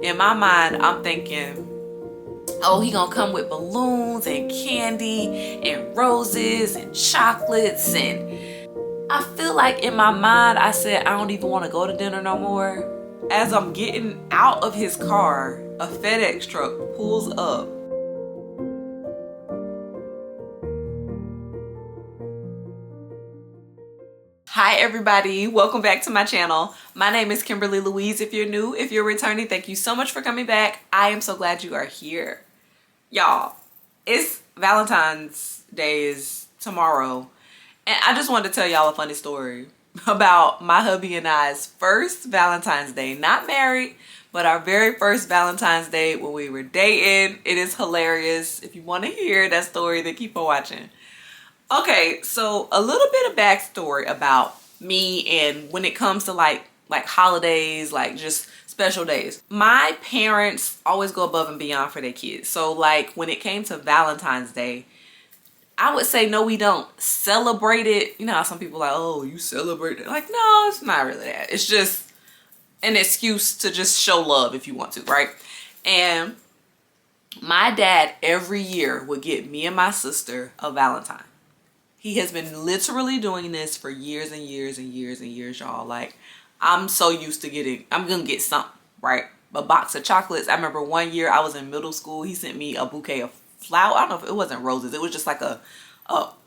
In my mind, I'm thinking, oh, he gonna come with balloons and candy and roses and chocolates. And I feel like in my mind, I said, I don't even want to go to dinner no more. As I'm getting out of his car, a FedEx truck pulls up. Hi everybody, welcome back to my channel. My name is Kimberly Louise. If you're new, if you're returning, thank you so much for coming back. I am so glad you are here. Y'all, it's Valentine's Day is tomorrow, and I just wanted to tell y'all a funny story about my hubby and I's first Valentine's Day. Not married, but our very first Valentine's Day when we were dating. It is hilarious. If you want to hear that story, then keep on watching. Okay, so a little bit of backstory about me and when it comes to like holidays, like just special days. My parents always go above and beyond for their kids. So like when it came to Valentine's Day, I would say no, we don't celebrate it. You know how some people are like, oh, you celebrate it. Like, no, it's not really that. It's just an excuse to just show love if you want to, right? And my dad every year would get me and my sister a Valentine. He has been literally doing this for years and years and years and years, y'all. Like, I'm so used to getting, I'm gonna get something, right? A box of chocolates. I remember one year I was in middle school. He sent me a bouquet of flowers. I don't know if it wasn't roses. It was just like a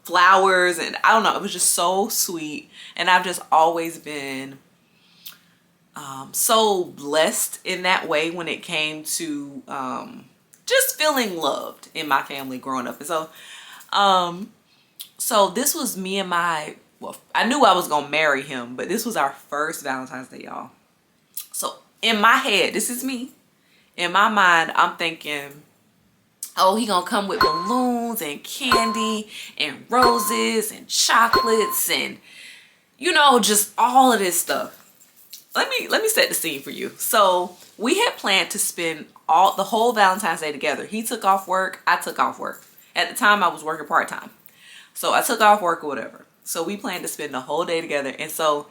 flowers, and I don't know. It was just so sweet. And I've just always been so blessed in that way when it came to just feeling loved in my family growing up. And so this was me and well, I knew I was gonna marry him, but this was our first Valentine's Day, y'all. So in my head, this is me. In my mind, I'm thinking, oh, he gonna come with balloons and candy and roses and chocolates and, you know, just all of this stuff. Let me set the scene for you. So we had planned to spend the whole Valentine's Day together. He took off work, I took off work. At the time I was working part-time. So I took off work or whatever. So we planned to spend the whole day together. And so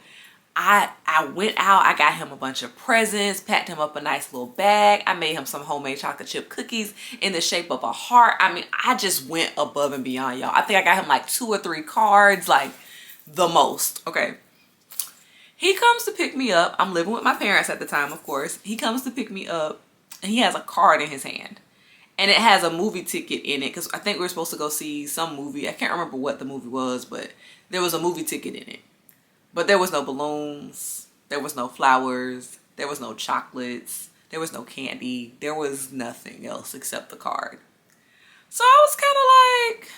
I went out. I got him a bunch of presents, packed him up a nice little bag. I made him some homemade chocolate chip cookies in the shape of a heart. I mean, I just went above and beyond, y'all. I think I got him like 2 or 3 cards, like the most. Okay. He comes to pick me up. I'm living with my parents at the time, of course. He comes to pick me up and he has a card in his hand. And it has a movie ticket in it because I think we were supposed to go see some movie. I can't remember what the movie was, but there was a movie ticket in it. But there was no balloons. There was no flowers. There was no chocolates. There was no candy. There was nothing else except the card. So I was kind of like,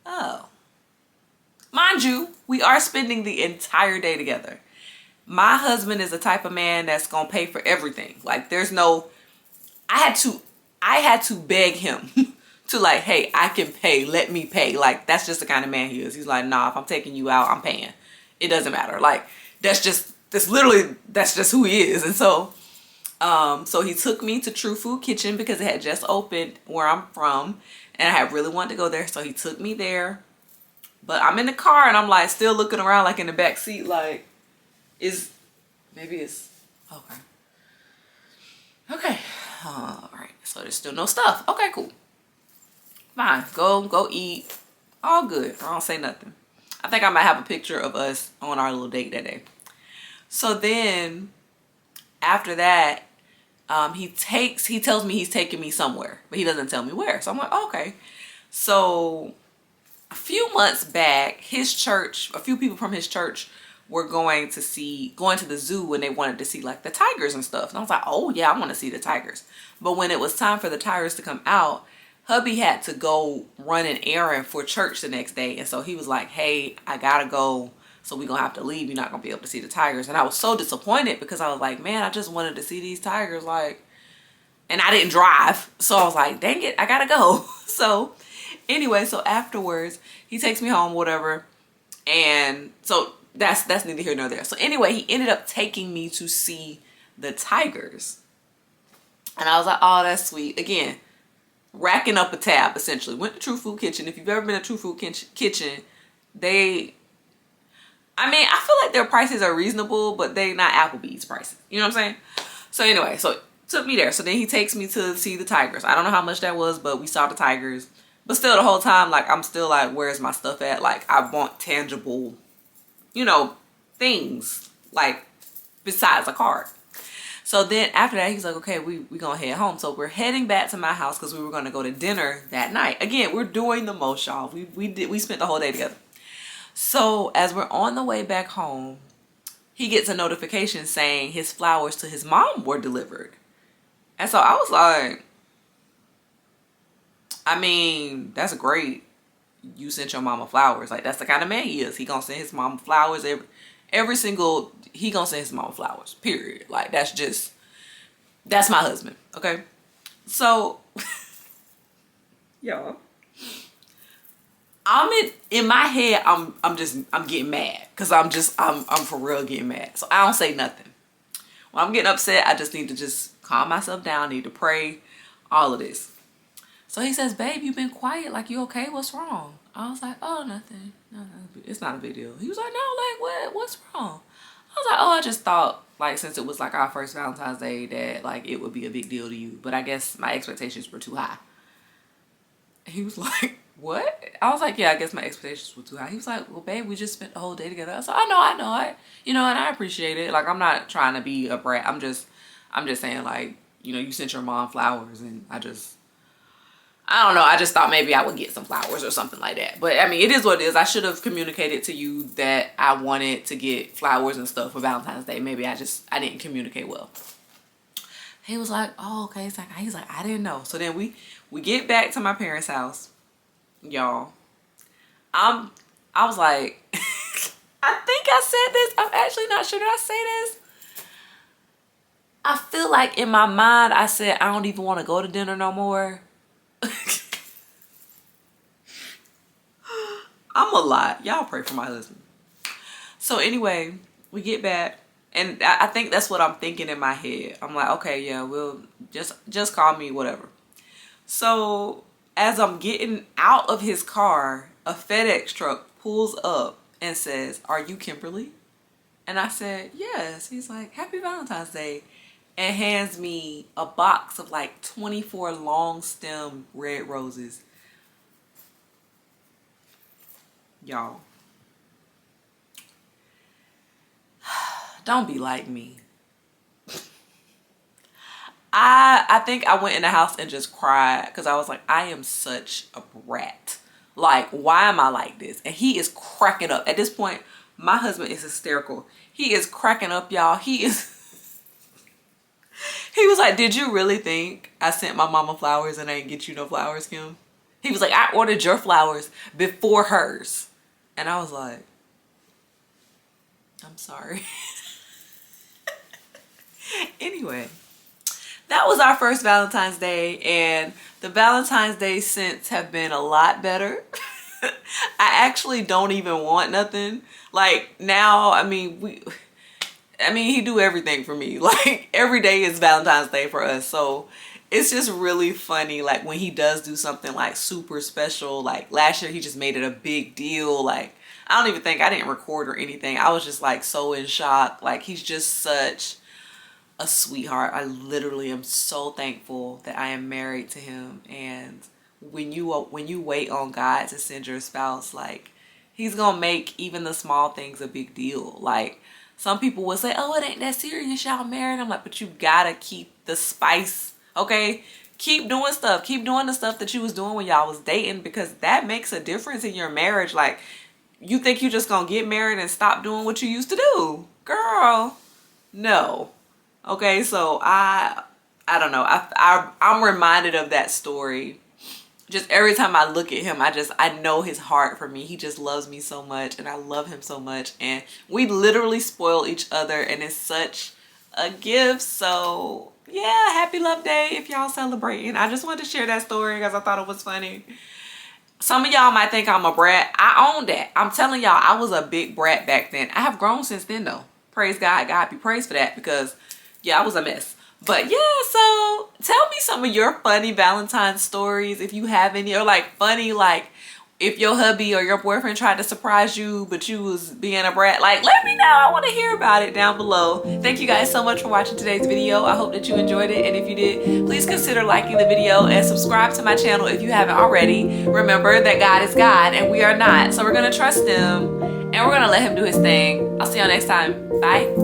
oh. Mind you, we are spending the entire day together. My husband is the type of man that's going to pay for everything. Like there's no, I had to beg him to like, hey, I can pay, let me pay. Like, that's just the kind of man he is. He's like, nah, if I'm taking you out, I'm paying. It doesn't matter. Like, that's just who he is. And so, so he took me to True Food Kitchen because it had just opened where I'm from. And I had really wanted to go there. So he took me there. But I'm in the car and I'm like still looking around like in the back seat, like, maybe it's, okay. Okay. All right. So there's still no stuff. Okay, cool. Fine. Go eat. All good. I don't say nothing. I think I might have a picture of us on our little date that day. So then after that, he tells me he's taking me somewhere, but he doesn't tell me where. So I'm like, oh, okay. So a few months back, his church, a few people from his church were going to the zoo, and they wanted to see like the tigers and stuff. And I was like, oh yeah, I want to see the tigers. But when it was time for the tigers to come out, hubby had to go run an errand for church the next day. And so he was like, hey, I gotta go. So we're gonna have to leave. You're not gonna be able to see the tigers. And I was so disappointed because I was like, man, I just wanted to see these tigers. Like, and I didn't drive. So I was like, dang it, I gotta go. So anyway, so afterwards he takes me home, whatever. And so that's neither here nor there. So anyway, he ended up taking me to see the tigers. And I was like, oh, that's sweet. Again, racking up a tab, essentially. Went to True Food Kitchen. If you've ever been to True Food Kitchen, I feel like their prices are reasonable, but they not Applebee's prices. You know what I'm saying? So anyway, so took me there. So then he takes me to see the tigers. I don't know how much that was, but we saw the tigers. But still, the whole time, like, I'm still like, where's my stuff at? Like, I want tangible, you know, things, like, besides a card. So then after that, he's like, okay, we gonna head home. So we're heading back to my house because we were gonna go to dinner that night. Again, we're doing the most, y'all. We spent the whole day together. So as we're on the way back home, he gets a notification saying his flowers to his mom were delivered. And so I was like, I mean, that's great. You sent your mama flowers. Like, that's the kind of man he is. He gonna send his mama flowers he gonna send his mama flowers, period. Like, that's my husband, okay? So, y'all, I'm in my head, I'm getting mad. Cause I'm for real getting mad. So I don't say nothing. When I'm getting upset, I just need to just calm myself down, need to pray, all of this. So he says, babe, you've been quiet. Like, you okay? What's wrong? I was like, oh, nothing. No, it's not a big deal. He was like, no, like, what's wrong? I was like, oh, I just thought, like, since it was, like, our first Valentine's Day, that, like, it would be a big deal to you. But I guess my expectations were too high. He was like, what? I was like, yeah, I guess my expectations were too high. He was like, well, babe, we just spent the whole day together. I was like, I know. You know, and I appreciate it. Like, I'm not trying to be a brat. I'm just saying, like, you know, you sent your mom flowers, and I don't know. I just thought maybe I would get some flowers or something like that. But, I mean, it is what it is. I should have communicated to you that I wanted to get flowers and stuff for Valentine's Day. Maybe I didn't communicate well. He was like, oh, okay. He's like, I didn't know. So then we get back to my parents' house. Y'all. I was like, I think I said this. I'm actually not sure. Did I say this? I feel like in my mind, I said, I don't even want to go to dinner no more. I'm a lot. Y'all pray for my husband. So anyway, we get back, and I think that's what I'm thinking in my head. I'm like, okay, yeah, we'll just call me, whatever. So as I'm getting out of his car, a FedEx truck pulls up and says, are you Kimberly? And I said, yes. He's like, happy Valentine's Day, and hands me a box of like 24 long stem red roses. Y'all, don't be like me. I think I went in the house and just cried because I was like, I am such a brat. Like, why am I like this? And he is cracking up. At this point, my husband is hysterical. He is cracking up, y'all. He was like, did you really think I sent my mama flowers and I didn't get you no flowers, Kim? He was like, I ordered your flowers before hers. And I was like, I'm sorry. Anyway, that was our first Valentine's Day, and the Valentine's Day since have been a lot better. I actually don't even want nothing. Like, now, I mean, he do everything for me. Like, every day is Valentine's Day for us. So it's just really funny, like, when he does do something like super special. Like last year, he just made it a big deal. Like, I didn't record or anything. I was just like so in shock. Like, he's just such a sweetheart. I literally am so thankful that I am married to him. And when you wait on God to send your spouse, like, he's gonna make even the small things a big deal. Like, some people will say, oh, it ain't that serious, y'all married. I'm like, but you gotta keep the spice, okay? Keep doing stuff. Keep doing the stuff that you was doing when y'all was dating, because that makes a difference in your marriage. Like, you think you just gonna get married and stop doing what you used to do? Girl, no. Okay, so I don't know. I'm reminded of that story. Just every time I look at him, I know his heart for me. He just loves me so much, and I love him so much. And we literally spoil each other, and it's such a gift. So yeah, happy love day if y'all celebrating. I just wanted to share that story because I thought it was funny. Some of y'all might think I'm a brat. I own that. I'm telling y'all, I was a big brat back then. I have grown since then though. Praise God. God be praised for that, because yeah, I was a mess. But yeah, so tell me some of your funny Valentine's stories if you have any, or like funny, like if your hubby or your boyfriend tried to surprise you but you was being a brat, like, let me know. I want to hear about it down below. Thank you guys so much for watching today's video. I hope that you enjoyed it, and if you did, please consider liking the video and subscribe to my channel if you haven't already. Remember that God is God and we are not, so we're gonna trust him and we're gonna let him do his thing. I'll see y'all next time. Bye.